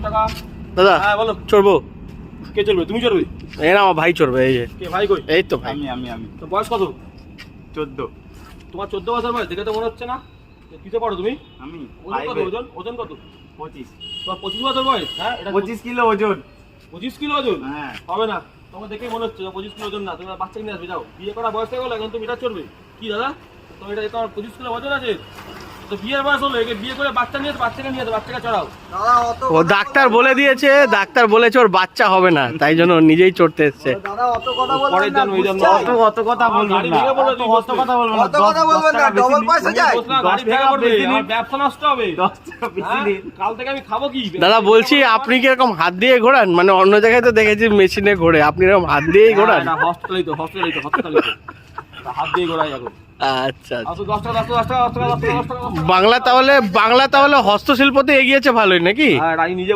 টাকা। দাদা হ্যাঁ বলো, চড়বো? কে চলবে? তুমি চলবে? এই না আমার ভাই চড়বে, এই যে। কে ভাই কই? এই তো ভাই। আমি তো বয়স কত? 14। তোমার 14 বছর বয়স, দেখে তো মনে হচ্ছে না। কিতে পড়ো তুমি? আমি ওজন কত? ওজন কত? 25। তোমার 25 বছর বয়স? হ্যাঁ, এটা 25 কিলো ওজন। 25 কিলো ওজন? হ্যাঁ। হবে না, তোমার দেখেই মনে হচ্ছে 25 কিলো ওজন না। তুমি বাচ্চা কিনে আসবে, যাও। বিয়ে করা বয়স হয়ে গেল, এখন তুমি এটা চড়বে? কি দাদা, তো এটা তোমার 25 কিলো ওজন আছে? তো বিয়ের বয়স হলো, একে বিয়ে করে বাচ্চা নিয়ে, বাচ্চাকে নিয়ে বাচ্চাকে চড়াও। ও ডাক্তার বলে দিয়েছে, ডাক্তার বলেছে ওর বাচ্চা হবে না, তাই জন্য নিজেই চড়তে এসছে। পরের জন্য এই জন্য অত কথা বলবেন গাড়ি না। ভেঙে পড়বে, তুই অত কথা বলবেন না। অত কথা বলবেন না, ডবল পয়সা যায়। গাড়ি ভেঙে পড়বে, আমার ব্যবসা নষ্ট হবে। 10 টাকা বেশি হ্যাঁ? দিন। কাল থেকে আমি খাবো কি? দাদা বলছি, আপনি কি এরকম হাত দিয়ে ঘোরান? মানে অন্য জায়গায় তো দেখেছি মেশিনে ঘোরে, আপনি এরকম হাত দিয়েই ঘোরান? হসপিটালেই তো হাত দিয়ে ঘোরাই এখন। আচ্ছা আচ্ছা। আসো 10 টাকা 10 টাকা 10 টাকা 10 টাকা 10 টাকা 10 টাকা। বাংলা তাহলে হস্তশিল্পতে এগিয়েছে ভালোই নাকি? হ্যাঁ, রাই নিজে